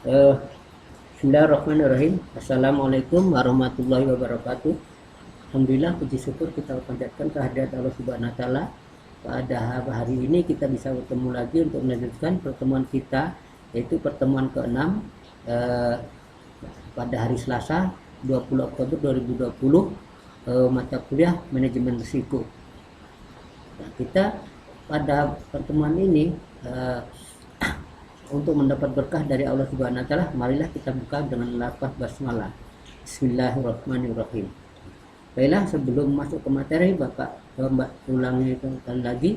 Eh, Bismillahirrahmanirrahim. Assalamualaikum warahmatullahi wabarakatuh. Alhamdulillah, puji syukur kita panjatkan kehadirat Allah Subhanahu wa taala. Pada hari ini kita bisa bertemu lagi untuk melanjutkan pertemuan kita, yaitu pertemuan ke-6 pada hari Selasa 20 Oktober 2020, mata kuliah manajemen risiko. Nah, kita pada pertemuan ini untuk mendapat berkah dari Allah Subhanahu wa taala, marilah kita buka dengan lafaz basmalah. Bismillahirrahmanirrahim. Baiklah, sebelum masuk ke materi, Bapak Mbak ulangi sekali lagi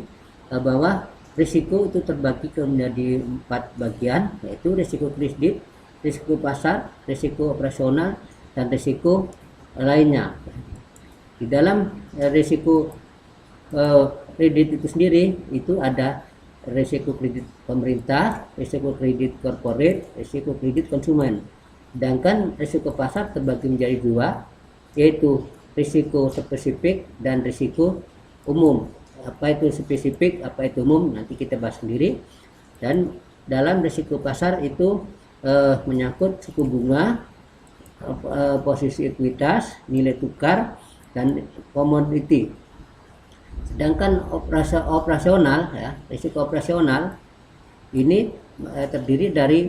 bahwa risiko itu terbagi menjadi 4 bagian, yaitu risiko kredit, risiko pasar, risiko operasional, dan risiko lainnya. Di dalam risiko kredit itu sendiri itu ada risiko kredit pemerintah, risiko kredit korporat, risiko kredit konsumen. Sedangkan risiko pasar terbagi menjadi 2, yaitu risiko spesifik dan risiko umum. Apa itu spesifik, apa itu umum, nanti kita bahas sendiri. Dan dalam risiko pasar itu menyangkut suku bunga, posisi ekuitas, nilai tukar, dan komoditi. Sedangkan operasional, ya, risiko operasional ini terdiri dari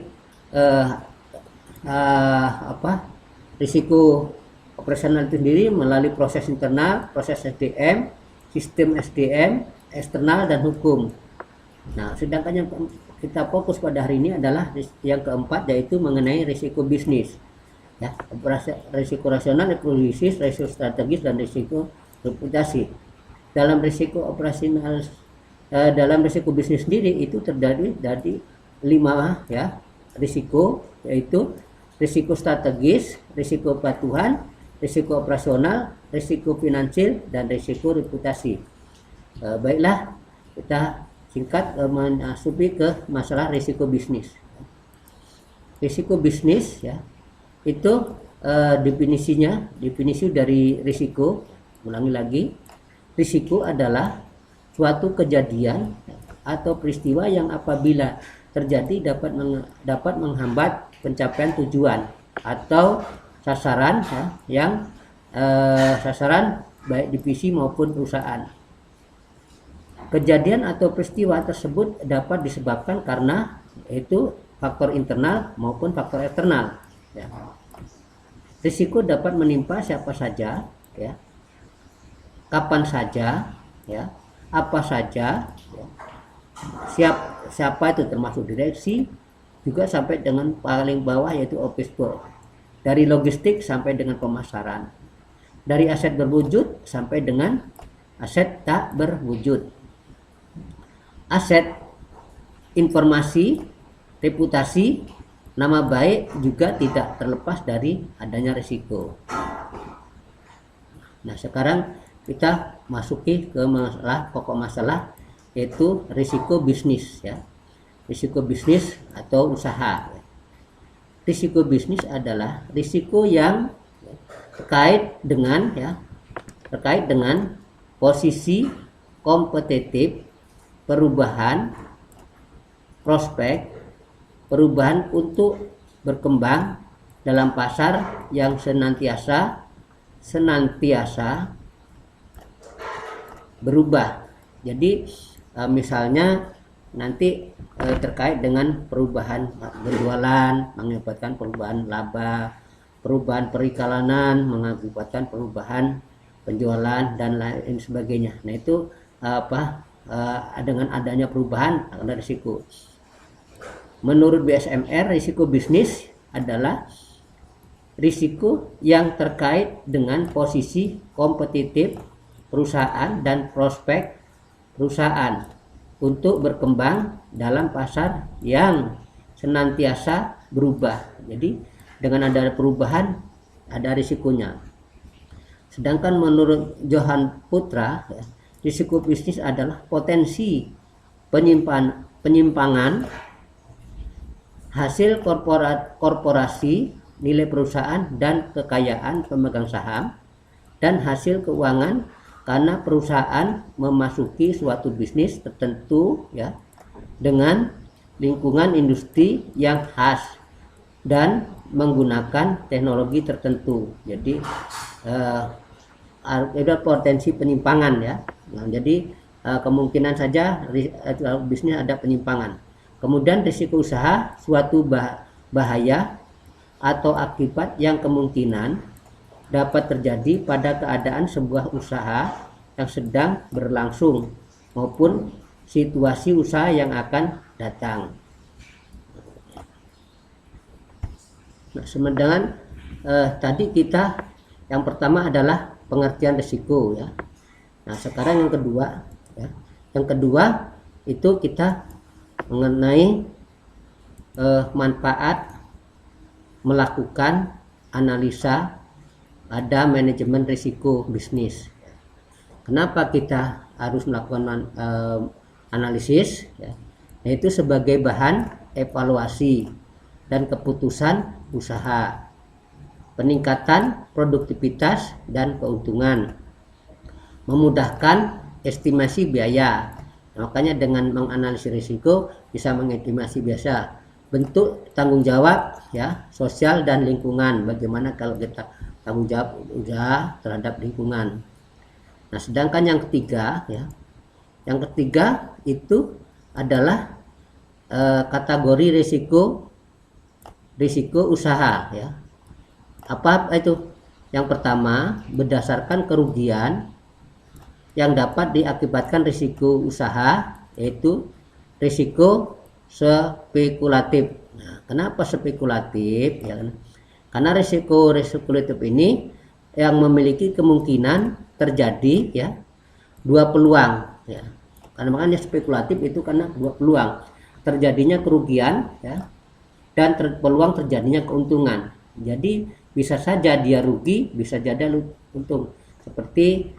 risiko operasional itu sendiri melalui proses internal, proses SDM, sistem SDM, eksternal, dan hukum. Nah, sedangkan yang kita fokus pada hari ini adalah yang keempat, yaitu mengenai risiko bisnis. Ya, risiko rasional, risiko bisnis, risiko strategis, dan risiko reputasi. Dalam risiko operasional, dalam risiko bisnis sendiri itu terdiri dari 5 ya risiko, yaitu risiko strategis, risiko patuhan, risiko operasional, risiko finansial, dan risiko reputasi. Baiklah, kita singkat masuki ke masalah risiko bisnis. Risiko bisnis, ya, itu definisi dari risiko. Ulangi lagi, risiko adalah suatu kejadian atau peristiwa yang apabila terjadi dapat menghambat pencapaian tujuan atau sasaran, ya, yang sasaran baik divisi maupun perusahaan. Kejadian atau peristiwa tersebut dapat disebabkan karena itu faktor internal maupun faktor eksternal. Ya. Risiko dapat menimpa siapa saja, ya, kapan saja, ya, apa saja, ya. Siapa itu termasuk direksi, juga sampai dengan paling bawah yaitu office boy, dari logistik sampai dengan pemasaran, dari aset berwujud sampai dengan aset tak berwujud. Aset, informasi, reputasi, nama baik juga tidak terlepas dari adanya risiko. Nah, sekarang kita masuki ke pokok masalah, yaitu risiko bisnis, ya. Risiko bisnis atau usaha. Risiko bisnis adalah risiko yang terkait dengan posisi kompetitif, perubahan prospek, perubahan untuk berkembang dalam pasar yang senantiasa berubah. Jadi misalnya nanti terkait dengan perubahan berjualan mengakibatkan perubahan laba, perubahan periklanan mengakibatkan perubahan penjualan, dan lain sebagainya. Nah, itu dengan adanya perubahan ada risiko. Menurut BSMR, risiko bisnis adalah risiko yang terkait dengan posisi kompetitif perusahaan dan prospek perusahaan untuk berkembang dalam pasar yang senantiasa berubah. Jadi dengan adanya perubahan ada risikonya. Sedangkan menurut Johan Putra, ya, risiko bisnis adalah potensi penyimpangan hasil korporasi, nilai perusahaan dan kekayaan pemegang saham, dan hasil keuangan karena perusahaan memasuki suatu bisnis tertentu, ya, dengan lingkungan industri yang khas dan menggunakan teknologi tertentu. Jadi ada potensi penyimpangan ya. Nah, jadi kemungkinan saja bisnis ada penyimpangan. Kemudian risiko usaha, suatu bahaya atau akibat yang kemungkinan dapat terjadi pada keadaan sebuah usaha yang sedang berlangsung maupun situasi usaha yang akan datang. Nah, sedangkan tadi kita yang pertama adalah pengertian risiko ya. Nah, sekarang yang kedua ya. Yang kedua itu kita mengenai manfaat melakukan analisa pada manajemen risiko bisnis. Kenapa kita harus melakukan analisis ya? Yaitu sebagai bahan evaluasi dan keputusan usaha, peningkatan produktivitas dan keuntungan, memudahkan estimasi biaya. Makanya dengan menganalisis risiko bisa mengestimasi biasa, bentuk tanggung jawab ya, sosial dan lingkungan. Bagaimana kalau kita tanggung jawab usaha terhadap lingkungan. Nah, sedangkan yang ketiga ya, yang ketiga itu adalah kategori risiko usaha ya. Apa itu? Yang pertama, berdasarkan kerugian yang dapat diakibatkan risiko usaha, yaitu risiko spekulatif. Nah, kenapa spekulatif ya? Karena risiko spekulatif ini yang memiliki kemungkinan terjadi ya dua peluang ya. Karena makanya spekulatif itu karena dua peluang, terjadinya kerugian ya, dan peluang terjadinya keuntungan. Jadi bisa saja dia rugi, bisa jadi untung. Seperti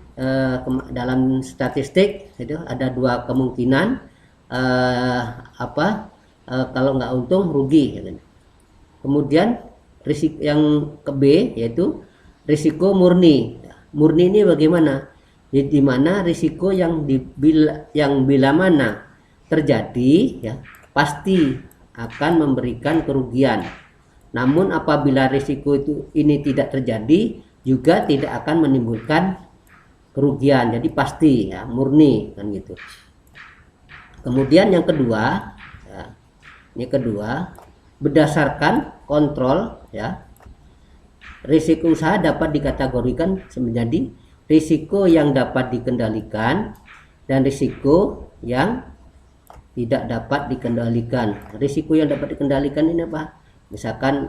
dalam statistik itu ada dua kemungkinan, kalau nggak untung rugi. Kemudian risiko yang ke B yaitu risiko murni. Murni ini bagaimana? Di mana risiko yang bila mana terjadi ya pasti akan memberikan kerugian. Namun apabila risiko ini tidak terjadi juga tidak akan menimbulkan kerugian. Jadi pasti ya, murni kan gitu. Kemudian yang kedua ya, ini kedua, berdasarkan kontrol ya, risiko usaha dapat dikategorikan menjadi risiko yang dapat dikendalikan dan risiko yang tidak dapat dikendalikan. Risiko yang dapat dikendalikan ini apa? Misalkan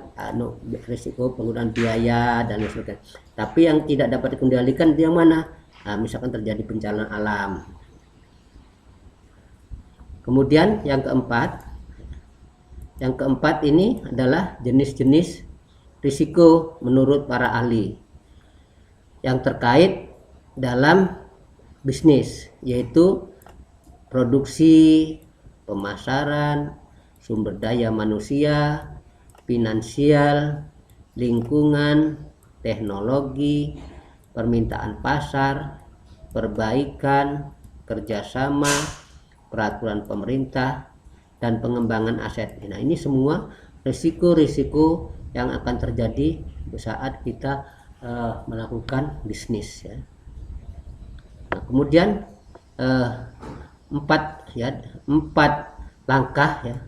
risiko penggunaan biaya dan lain sebagainya. Tapi yang tidak dapat dikendalikan dia mana? Nah, misalkan terjadi bencana alam. Kemudian yang keempat ini adalah jenis-jenis risiko menurut para ahli yang terkait dalam bisnis, yaitu produksi, pemasaran, sumber daya manusia, finansial, lingkungan, teknologi, permintaan pasar, perbaikan, kerjasama, peraturan pemerintah, dan pengembangan aset. Nah, ini semua risiko-risiko yang akan terjadi saat kita melakukan bisnis ya. Nah, kemudian empat langkah ya,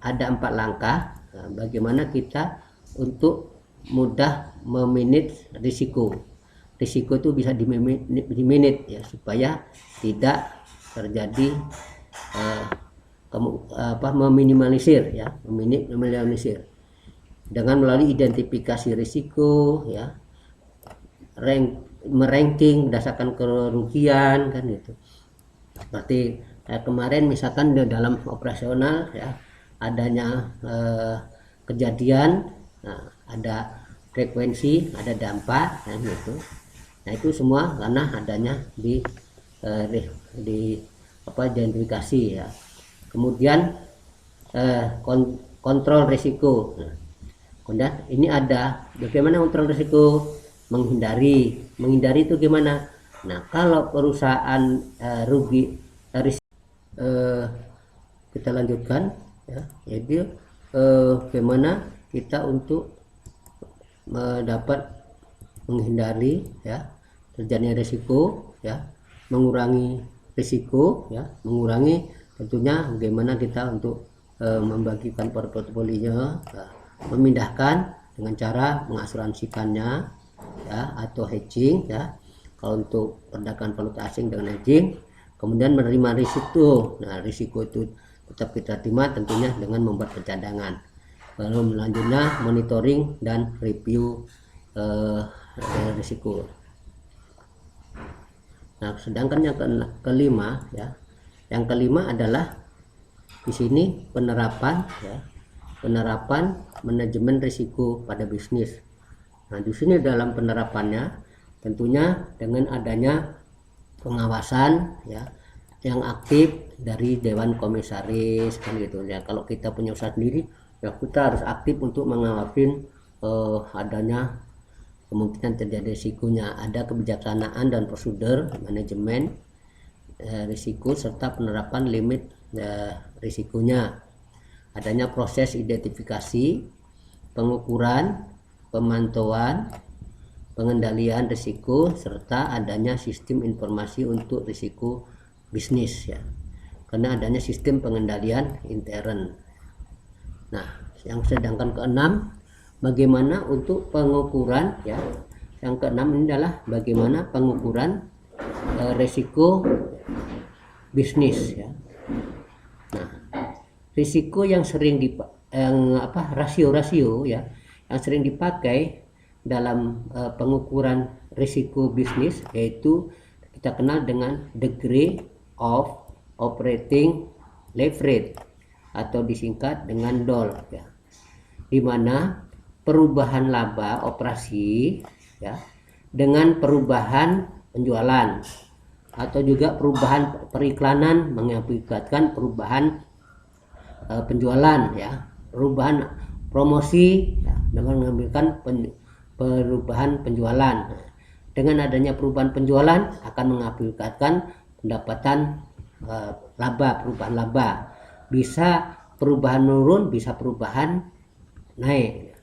ada 4 langkah bagaimana kita untuk mudah memanage risiko. Risiko itu bisa dimanage ya, supaya tidak terjadi meminimalisir ya, meminimalisir dengan melalui identifikasi risiko ya, meranking berdasarkan kerugian kan gitu. Seperti kemarin misalkan dalam operasional ya, adanya kejadian, nah, ada frekuensi, ada dampak kan gitu. Nah, itu semua karena adanya identifikasi ya. Kemudian kontrol risiko. Nah, kemudian ini ada bagaimana kontrol risiko, menghindari itu gimana? Nah, kalau perusahaan rugi kita lanjutkan ya, yaitu bagaimana kita untuk dapat menghindari ya terjadinya risiko, ya mengurangi risiko, ya mengurangi tentunya bagaimana kita untuk membagikan portofolio, memindahkan dengan cara mengasuransikannya ya atau hedging ya. Kalau untuk perdagangan valuta asing dengan hedging, kemudian menerima risiko. Nah, risiko itu tetap kita terima tentunya dengan membuat pencadangan. Lalu selanjutnya monitoring dan review risiko. Nah, sedangkan yang kelima ya, yang kelima adalah di sini penerapan ya, penerapan manajemen risiko pada bisnis. Nah, di sini dalam penerapannya tentunya dengan adanya pengawasan ya yang aktif dari dewan komisaris kan gitu ya. Kalau kita punya usaha sendiri ya kita harus aktif untuk mengawasin adanya kemungkinan terjadi risikonya, ada kebijaksanaan dan prosedur manajemen risiko serta penerapan limit risikonya, adanya proses identifikasi, pengukuran, pemantauan, pengendalian risiko serta adanya sistem informasi untuk risiko bisnis ya, karena adanya sistem pengendalian intern. Nah, yang sedangkan keenam bagaimana untuk pengukuran ya, yang keenam ini adalah bagaimana pengukuran risiko bisnis ya. Nah, risiko yang sering rasio-rasio ya yang sering dipakai dalam pengukuran risiko bisnis yaitu kita kenal dengan degree of operating leverage atau disingkat dengan DOL ya, di mana perubahan laba operasi ya dengan perubahan penjualan atau juga perubahan periklanan mengakibatkan perubahan penjualan ya, perubahan promosi ya, dengan mengambilkan perubahan penjualan. Dengan adanya perubahan penjualan akan mengakibatkan pendapatan laba, perubahan laba. Bisa perubahan menurun, bisa perubahan naik.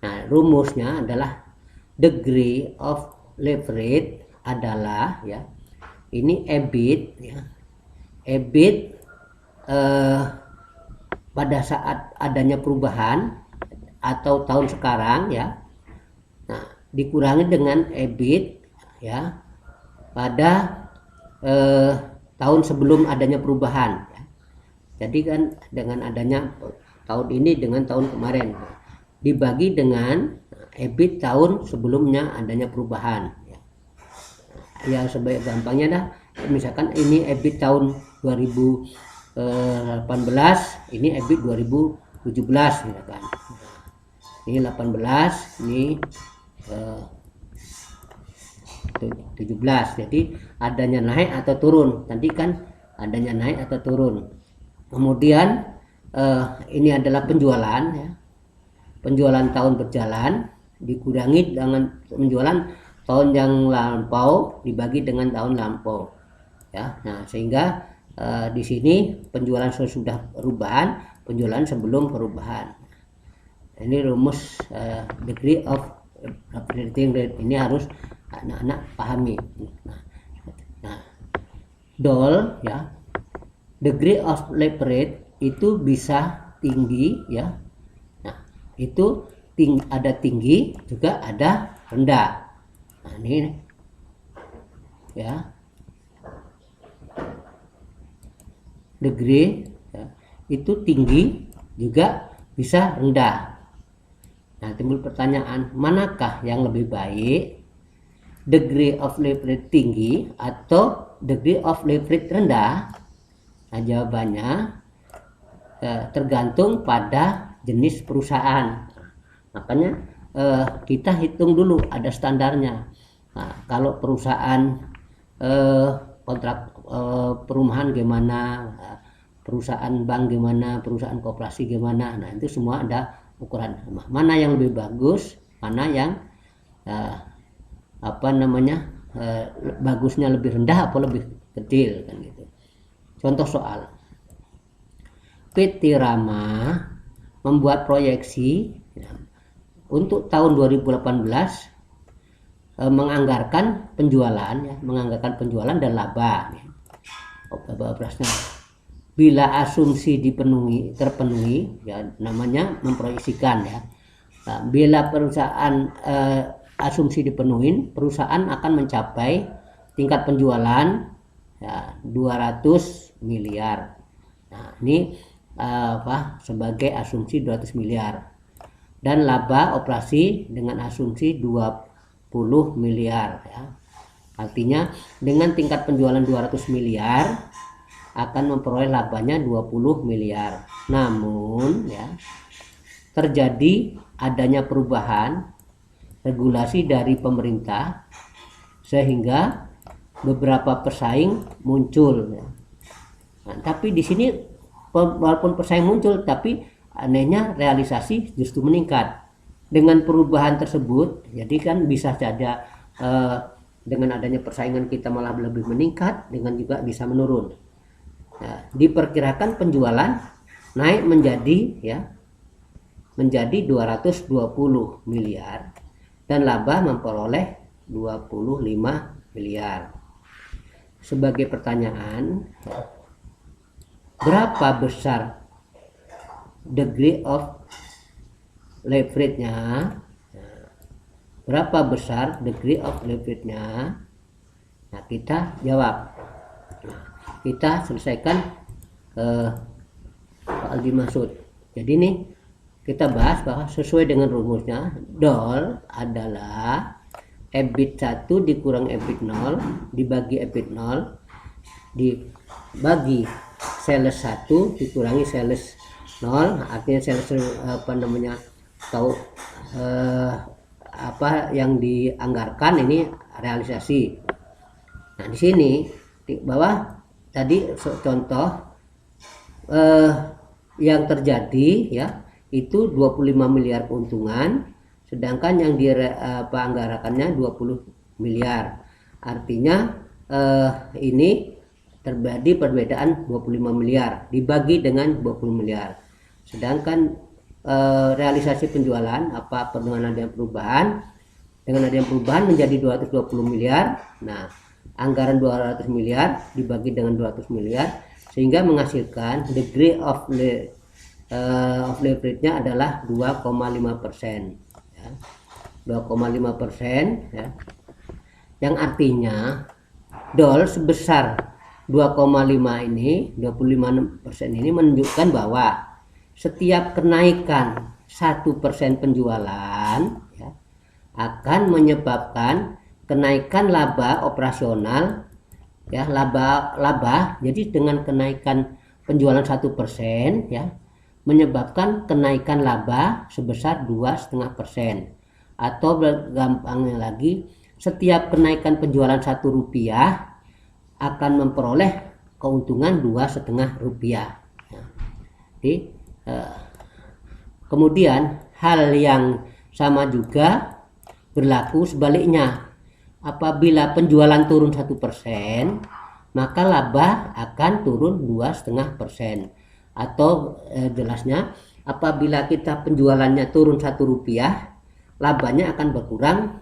Nah, rumusnya adalah degree of leverage adalah ya ini EBIT ya. EBIT pada saat adanya perubahan atau tahun sekarang ya, nah dikurangi dengan EBIT ya pada tahun sebelum adanya perubahan ya. Jadi kan dengan adanya tahun ini dengan tahun kemarin dibagi dengan EBIT tahun sebelumnya adanya perubahan ya. Ya sebaik gampangnya dah, misalkan ini EBIT tahun 2018, ini EBIT 2017 misalkan. Ini 18, ini 17. Jadi adanya naik atau turun. Tadi kan adanya naik atau turun. Kemudian ini adalah penjualan ya. Penjualan tahun berjalan dikurangi dengan penjualan tahun yang lampau dibagi dengan tahun lampau ya. Nah, sehingga di sini penjualan sesudah perubahan, penjualan sebelum perubahan. Ini rumus degree of operating rate ini harus anak-anak pahami. Nah, DOL ya, degree of leverage itu bisa tinggi ya. Nah, itu ada tinggi juga ada rendah. Nah, ini ya degree ya, itu tinggi juga bisa rendah. Nah, timbul pertanyaan, manakah yang lebih baik, degree of leverage tinggi atau degree of leverage rendah? Nah, jawabannya tergantung pada jenis perusahaan. Makanya kita hitung dulu, ada standarnya. Nah, kalau perusahaan kontrak perumahan gimana, perusahaan bank gimana, perusahaan koperasi gimana, nah itu semua ada ukuran. Mana yang lebih bagus, mana yang bagusnya lebih rendah atau lebih kecil kan gitu. Contoh soal PT Rama membuat proyeksi Ya. Untuk tahun 2018 menganggarkan penjualan, ya, menganggarkan penjualan dan laba, ya, laba operasional. Bila asumsi terpenuhi, ya namanya memproyeksikan, ya. Nah, bila perusahaan asumsi dipenuhi, perusahaan akan mencapai tingkat penjualan ya, 200 miliar. Nah, ini sebagai asumsi 200 miliar. Dan laba operasi dengan asumsi 20 miliar, ya. Artinya dengan tingkat penjualan 200 miliar akan memperoleh labanya 20 miliar. Namun ya, terjadi adanya perubahan regulasi dari pemerintah sehingga beberapa pesaing muncul, ya. Nah, tapi di sini walaupun pesaing muncul, tapi anehnya realisasi justru meningkat. Dengan perubahan tersebut, jadi kan bisa saja dengan adanya persaingan kita malah lebih meningkat, dengan juga bisa menurun. Nah, diperkirakan penjualan naik menjadi 220 miliar dan laba memperoleh 25 miliar. Sebagai pertanyaan, berapa besar degree of leverage-nya? Berapa besar degree of leverage-nya? Nah, kita jawab. Nah, kita selesaikan soal dimaksud. Jadi ini kita bahas bahwa sesuai dengan rumusnya, DOL adalah EBIT 1 dikurang EBIT 0 dibagi EBIT 0 dibagi sales 1 dikurangi sales 0. Artinya sales tahu apa yang dianggarkan, ini realisasi. Nah, di sini di bawah tadi contoh yang terjadi, ya, itu 25 miliar keuntungan, sedangkan yang dianggarkannya 20 miliar. Artinya ini terjadi perbedaan 25 miliar dibagi dengan 20 miliar. Sedangkan realisasi penjualan dengan adanya perubahan menjadi 220 miliar. Nah, anggaran 200 miliar dibagi dengan 200 miliar sehingga menghasilkan degree of leverage-nya adalah 2,5%, ya. 2,5%, ya. Yang artinya DOL sebesar 2,5 ini, 25% ini menunjukkan bahwa setiap kenaikan 1% penjualan, ya, akan menyebabkan kenaikan laba operasional, ya, laba. Jadi dengan kenaikan penjualan 1%, ya, menyebabkan kenaikan laba sebesar 2,5%. Atau gampangnya lagi, setiap kenaikan penjualan Rp1 akan memperoleh keuntungan Rp2,5. Jadi kemudian hal yang sama juga berlaku sebaliknya. Apabila penjualan turun 1%, maka laba akan turun 2,5%. Atau jelasnya, apabila kita penjualannya turun Rp1, labanya akan berkurang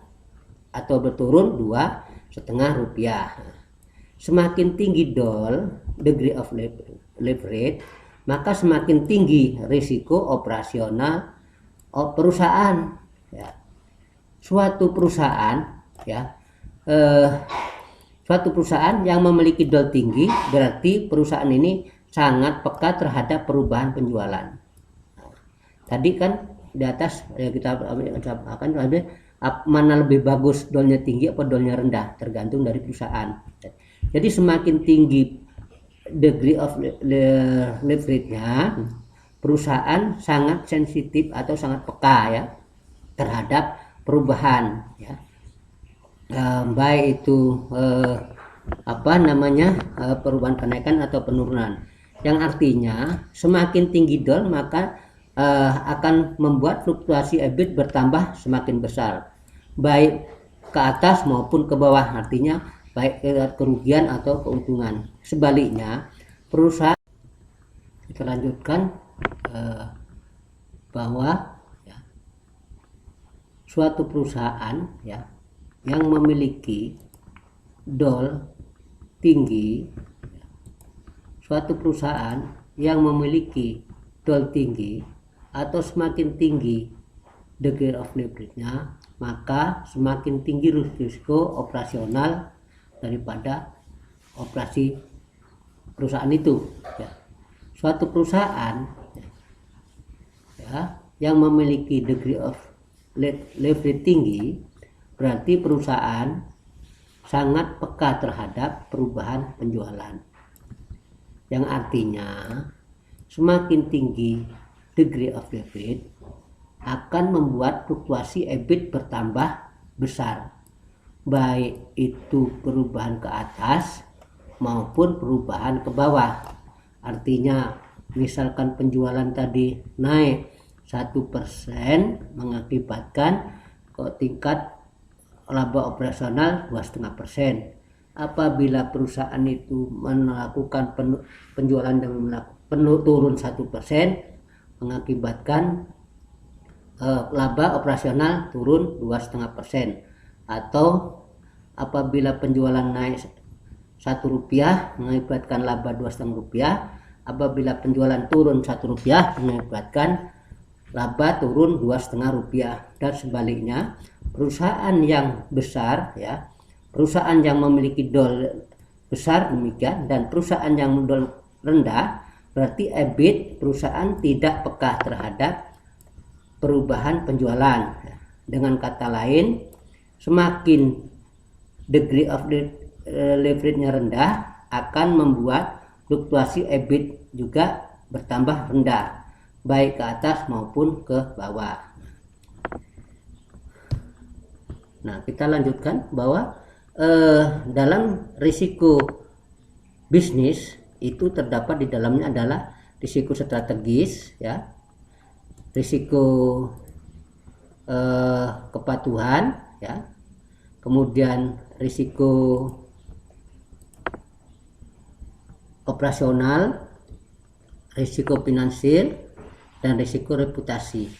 atau berturun Rp2,5. Semakin tinggi DOL, degree of leverage, maka semakin tinggi risiko operasional perusahaan, ya. Suatu perusahaan yang memiliki DOL tinggi berarti perusahaan ini sangat peka terhadap perubahan penjualan. Nah, tadi kan di atas kita akan mana lebih bagus, DOL-nya tinggi atau DOL-nya rendah, tergantung dari perusahaan. Jadi semakin tinggi degree of leverage-nya, perusahaan sangat sensitif atau sangat peka, ya, terhadap perubahan, ya. Baik itu perubahan kenaikan atau penurunan. Yang artinya semakin tinggi DOL maka akan membuat fluktuasi EBIT bertambah semakin besar, baik ke atas maupun ke bawah. Artinya baik kerugian atau keuntungan. Sebaliknya, perusahaan, kita lanjutkan bahwa, ya, suatu perusahaan ya yang memiliki DOL tinggi, suatu perusahaan yang memiliki DOL tinggi atau semakin tinggi degree of leverage-nya, maka semakin tinggi risiko operasional daripada operasi perusahaan itu ya. Suatu perusahaan ya yang memiliki degree of leverage tinggi berarti perusahaan sangat peka terhadap perubahan penjualan, yang artinya semakin tinggi degree of leverage akan membuat fluktuasi EBIT bertambah besar, baik itu perubahan ke atas maupun perubahan ke bawah. Artinya misalkan penjualan tadi naik 1% mengakibatkan tingkat laba operasional 2,5%. Apabila perusahaan itu melakukan penjualan dengan turun 1%, mengakibatkan laba operasional turun 2,5%. Atau apabila penjualan naik Rp1 mengakibatkan laba Rp2,5, apabila penjualan turun Rp1 mengakibatkan laba turun Rp2,5, dan sebaliknya perusahaan yang besar ya, perusahaan yang memiliki DOL besar demikian, dan perusahaan yang DOL rendah berarti EBIT perusahaan tidak peka terhadap perubahan penjualan. Dengan kata lain, semakin degree of leverage-nya rendah akan membuat fluktuasi EBIT juga bertambah rendah, baik ke atas maupun ke bawah. Nah, kita lanjutkan bahwa dalam risiko bisnis itu terdapat di dalamnya adalah risiko strategis ya, risiko kepatuhan ya, kemudian risiko operasional, risiko finansial, dan risiko reputasi.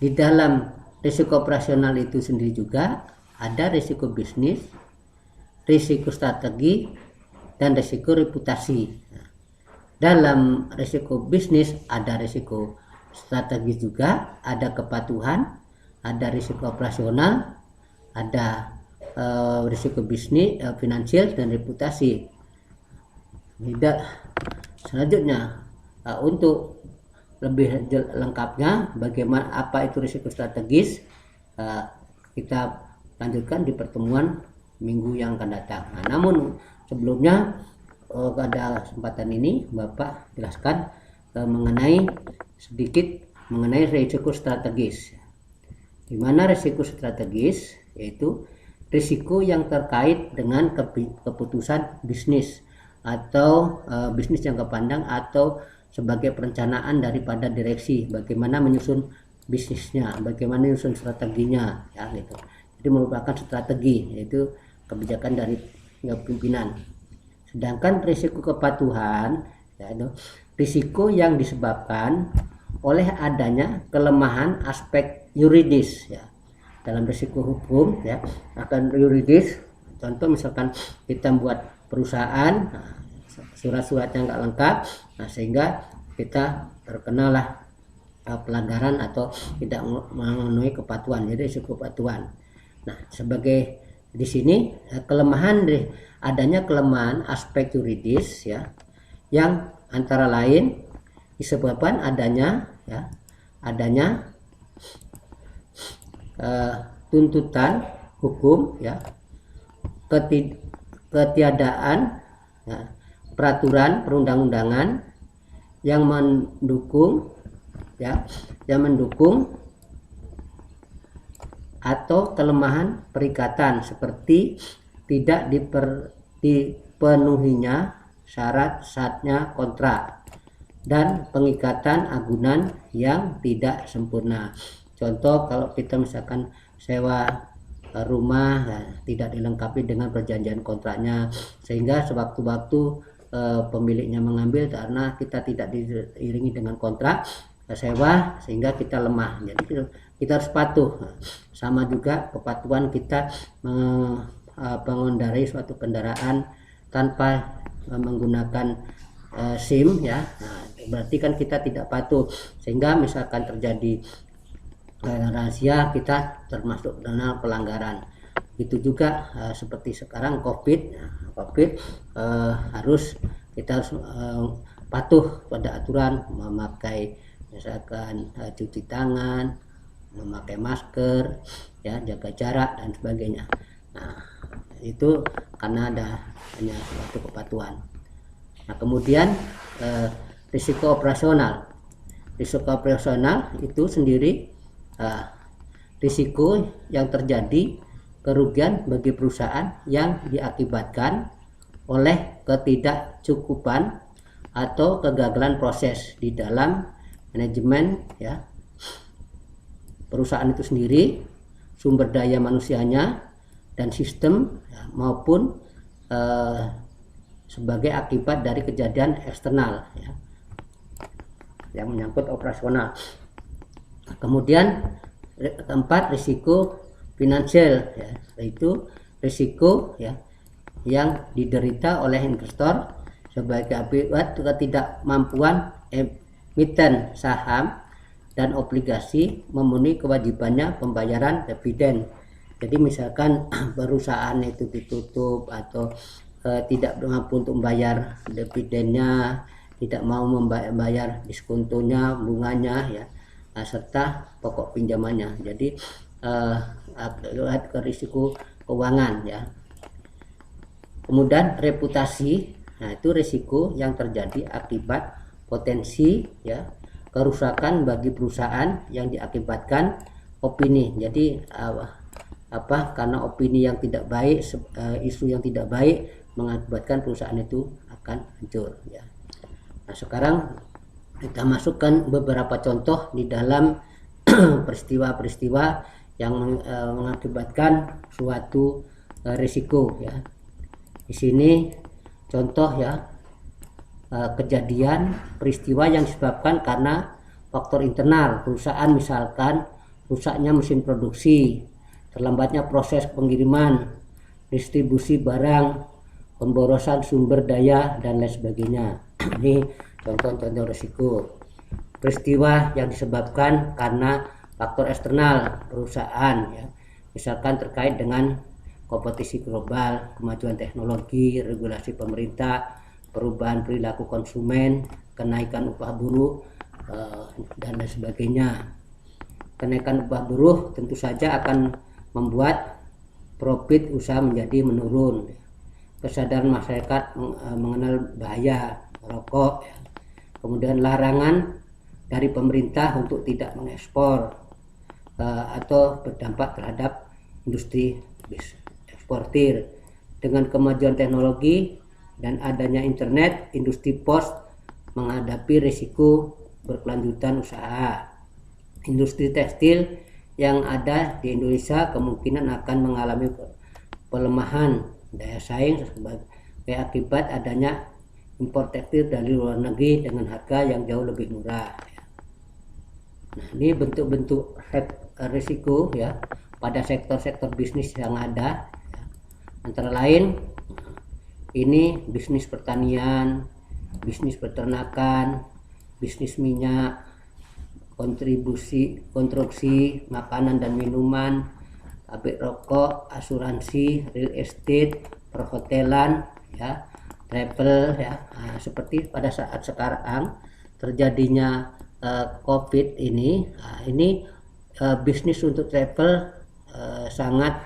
Di dalam risiko operasional itu sendiri juga ada risiko bisnis, risiko strategi, dan risiko reputasi. Dalam risiko bisnis ada risiko strategi juga, ada kepatuhan, ada risiko operasional, ada risiko bisnis, finansial, dan reputasi. Selanjutnya untuk lebih lengkapnya bagaimana apa itu risiko strategis, kita lanjutkan di pertemuan minggu yang akan datang. Nah, namun sebelumnya pada kesempatan ini Bapak jelaskan sedikit mengenai risiko strategis. Di mana risiko strategis yaitu risiko yang terkait dengan keputusan bisnis atau bisnis jangka panjang atau sebagai perencanaan daripada direksi, bagaimana menyusun bisnisnya, bagaimana menyusun strateginya ya gitu. Jadi merupakan strategi, yaitu kebijakan dari pimpinan. Sedangkan risiko kepatuhan yaitu risiko yang disebabkan oleh adanya kelemahan aspek yuridis ya. Dalam risiko hukum ya, akan yuridis, contoh misalkan kita buat perusahaan, surat-suratnya nggak lengkap, nah sehingga kita terkenalah pelanggaran atau tidak memenuhi kepatuhan, jadi risiko kepatuhan. Nah, sebagai di sini adanya kelemahan aspek yuridis ya, yang antara lain disebabkan adanya tuntutan hukum ya, ketiadaan ya, peraturan perundang-undangan yang mendukung atau kelemahan perikatan seperti tidak dipenuhinya syarat-syaratnya kontrak dan pengikatan agunan yang tidak sempurna. Contoh kalau kita misalkan sewa rumah tidak dilengkapi dengan perjanjian kontraknya, sehingga sewaktu-waktu pemiliknya mengambil karena kita tidak diiringi dengan kontrak, sewa sehingga kita lemah. Jadi kita harus patuh. Sama juga kepatuhan kita mengendarai suatu kendaraan tanpa menggunakan SIM ya. Nah, berarti kan kita tidak patuh, sehingga misalkan terjadi rahasia kita termasuk dalam pelanggaran. Itu juga seperti sekarang COVID harus kita harus patuh pada aturan memakai misalkan cuci tangan, memakai masker ya, jaga jarak dan sebagainya. Nah, itu karena hanya suatu kepatuhan. Nah, kemudian risiko operasional itu sendiri risiko yang terjadi kerugian bagi perusahaan yang diakibatkan oleh ketidakcukupan atau kegagalan proses di dalam manajemen ya perusahaan itu sendiri, sumber daya manusianya dan sistem ya, maupun sebagai akibat dari kejadian eksternal ya, yang menyangkut operasional. Kemudian keempat, risiko finansial ya, yaitu risiko ya yang diderita oleh investor sebagai akibat ketidakmampuan emiten saham dan obligasi memenuhi kewajibannya pembayaran dividen. Jadi misalkan perusahaan itu ditutup atau tidak mampu untuk membayar dividennya, tidak mau membayar diskontonya, bunganya ya, serta pokok pinjamannya. Jadi ke risiko keuangan ya. Kemudian reputasi, nah itu risiko yang terjadi akibat potensi ya kerusakan bagi perusahaan yang diakibatkan opini. Jadi karena opini yang tidak baik, isu yang tidak baik mengakibatkan perusahaan itu akan hancur ya. Nah, sekarang kita masukkan beberapa contoh di dalam peristiwa-peristiwa yang mengakibatkan suatu risiko ya. Di sini contoh ya, kejadian peristiwa yang disebabkan karena faktor internal perusahaan, misalkan rusaknya mesin produksi, terlambatnya proses pengiriman, distribusi barang, pemborosan sumber daya dan lain sebagainya. Ini contoh-contoh risiko. Peristiwa yang disebabkan karena faktor eksternal perusahaan ya, misalkan terkait dengan kompetisi global, kemajuan teknologi, regulasi pemerintah, perubahan perilaku konsumen, kenaikan upah buruh dan lain sebagainya. Kenaikan upah buruh tentu saja akan membuat profit usaha menjadi menurun. Kesadaran masyarakat mengenal bahaya rokok ya. Kemudian larangan dari pemerintah untuk tidak mengekspor atau berdampak terhadap industri eksportir. Dengan kemajuan teknologi dan adanya internet, industri pos menghadapi risiko berkelanjutan usaha. Industri tekstil yang ada di Indonesia kemungkinan akan mengalami pelemahan daya saing sebagai akibat adanya impor tekstil dari luar negeri dengan harga yang jauh lebih murah. Nah, ini bentuk-bentuk risiko ya pada sektor-sektor bisnis yang ada. Antara lain ini bisnis pertanian, bisnis peternakan, bisnis minyak, konstruksi makanan dan minuman, pabrik rokok, asuransi, real estate, perhotelan, ya, travel, ya. Nah, seperti pada saat sekarang terjadinya COVID ini, bisnis untuk travel sangat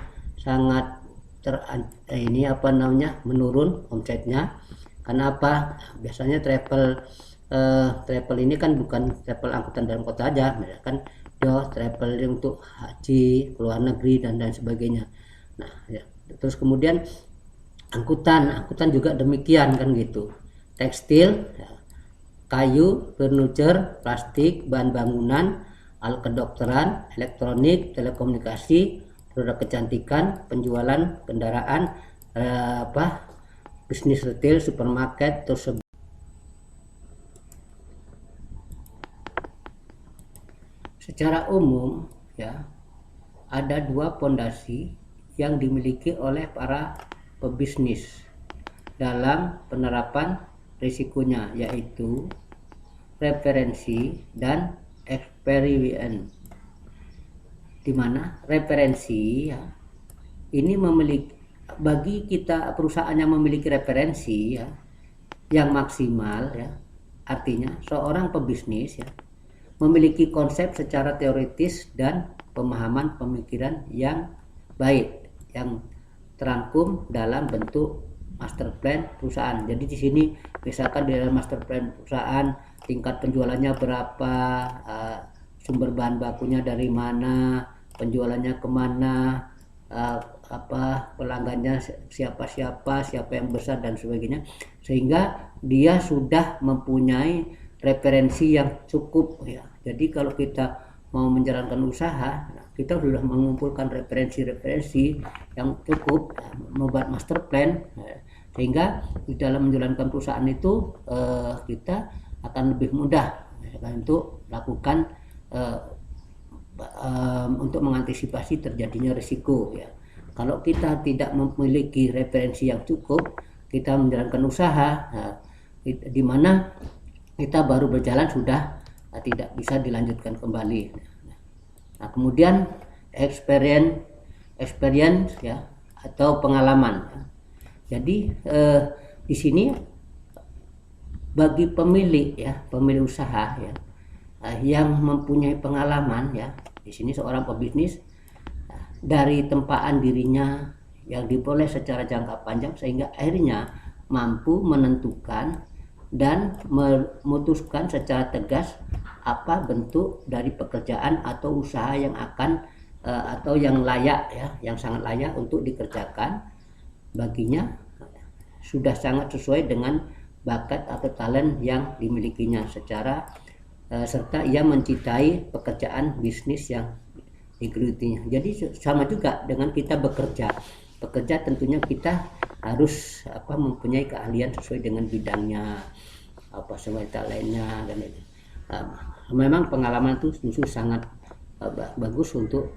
menurun omsetnya. Karena apa? Biasanya travel ini kan bukan travel angkutan dalam kota aja, kan travel untuk haji, keluar negeri dan lain sebagainya. Nah, ya. Terus kemudian angkutan juga demikian kan gitu. Tekstil, ya, kayu, furniture, plastik, bahan bangunan, alat kedokteran, elektronik, telekomunikasi, produk kecantikan, penjualan kendaraan, bisnis retail, supermarket tersebut. secara umum ya, ada dua pondasi yang dimiliki oleh para pebisnis dalam penerapan risikonya, yaitu referensi dan experience. Di mana referensi ya, ini memiliki, bagi kita perusahaan yang memiliki referensi ya yang maksimal ya, artinya seorang pebisnis ya memiliki konsep secara teoritis dan pemahaman pemikiran yang baik yang terangkum dalam bentuk master plan perusahaan. Jadi di sini misalkan di dalam master plan perusahaan tingkat penjualannya berapa, sumber bahan bakunya dari mana, penjualannya kemana, pelanggannya siapa yang besar dan sebagainya, sehingga dia sudah mempunyai referensi yang cukup ya. Jadi kalau kita mau menjalankan usaha, kita sudah mengumpulkan referensi yang cukup ya, membuat master plan ya, sehingga di dalam menjalankan perusahaan itu kita akan lebih mudah ya, untuk melakukan untuk mengantisipasi terjadinya risiko ya. Kalau kita tidak memiliki referensi yang cukup, kita menjalankan usaha di mana kita baru berjalan sudah tidak bisa dilanjutkan kembali. Nah, kemudian experience ya atau pengalaman. Jadi di sini bagi pemilik usaha ya yang mempunyai pengalaman ya, di sini seorang pebisnis dari tempaan dirinya yang diperoleh secara jangka panjang sehingga akhirnya mampu menentukan dan memutuskan secara tegas apa bentuk dari pekerjaan atau usaha yang akan atau yang layak ya, yang sangat layak untuk dikerjakan baginya, sudah sangat sesuai dengan bakat atau talent yang dimilikinya secara serta ia mencintai pekerjaan bisnis yang digelutinya. Jadi sama juga dengan kita bekerja tentunya kita harus mempunyai keahlian sesuai dengan bidangnya, semacam lainnya, dan itu memang pengalaman itu justru sangat bagus untuk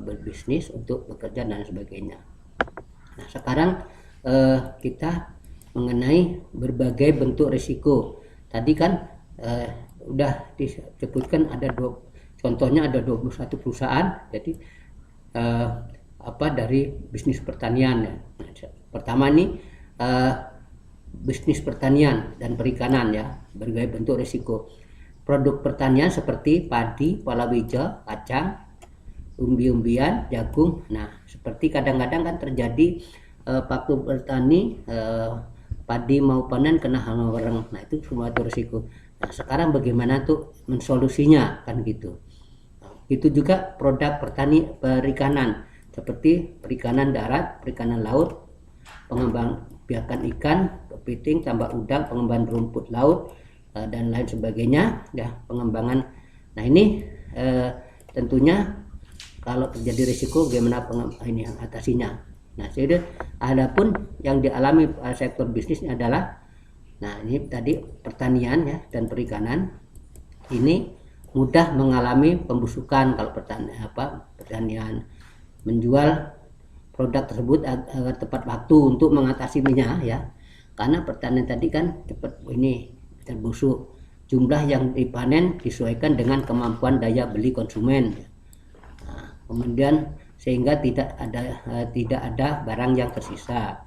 berbisnis, untuk bekerja dan sebagainya. Nah, sekarang kita mengenai berbagai bentuk risiko. Tadi kan udah disebutkan ada contohnya ada 21 perusahaan. Jadi dari bisnis pertanian ya. Pertama ini bisnis pertanian dan perikanan ya, berbagai bentuk risiko. Produk pertanian seperti padi, palawija, kacang, umbi-umbian, jagung. Nah, seperti kadang-kadang kan terjadi waktu petani padi mau panen kena hama wereng. Nah, itu semua itu risiko. Nah, sekarang bagaimana tuh mensolusinya kan gitu. Itu juga produk perikanan seperti perikanan darat, perikanan laut, pengembang biakan ikan, kepiting, tambak udang, pengembangan rumput laut dan lain sebagainya ya, pengembangan. Nah, ini tentunya kalau terjadi risiko bagaimana ini atasinya. Nah, jadi adapun yang dialami sektor bisnisnya adalah, nah ini tadi pertanian ya dan perikanan ini mudah mengalami pembusukan kalau pertanian menjual produk tersebut agar tepat waktu untuk mengatasinya ya, karena pertanian tadi kan cepat ini terbusuk. Jumlah yang dipanen disesuaikan dengan kemampuan daya beli konsumen. Nah, kemudian sehingga tidak ada barang yang tersisa.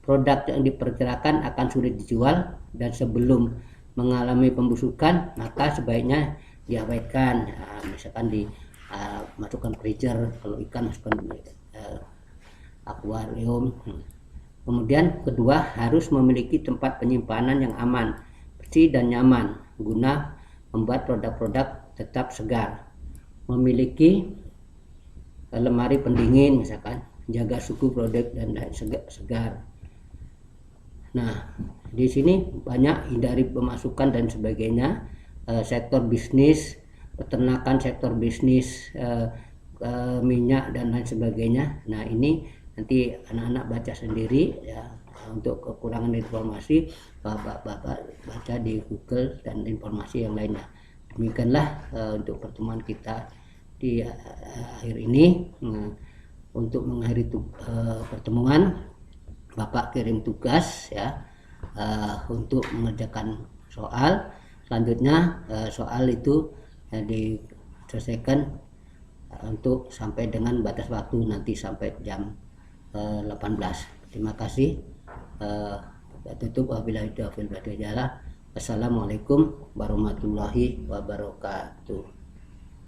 Produk yang diperkirakan akan sulit dijual dan sebelum mengalami pembusukan maka sebaiknya diawetkan. Nah, misalkan masukkan freezer, kalau ikan masukkan akuarium. Kemudian kedua, harus memiliki tempat penyimpanan yang aman, bersih dan nyaman guna membuat produk-produk tetap segar. Memiliki lemari pendingin misalkan, jaga suhu produk dan segar. Nah, di sini banyak hindari pemasukan dan sebagainya. Sektor bisnis peternakan, sektor bisnis minyak dan lain sebagainya. Nah, ini nanti anak-anak baca sendiri ya, untuk kekurangan informasi bapak baca di Google dan informasi yang lainnya. Demikianlah untuk pertemuan kita di akhir ini. Untuk mengakhiri pertemuan, Bapak kirim tugas ya untuk mengerjakan soal. Selanjutnya soal itu diselesaikan untuk sampai dengan batas waktu nanti sampai jam 18. Terima kasih. Tutup wabillahi taufiq wal hidayah. Wassalamualaikum warahmatullahi wabarakatuh.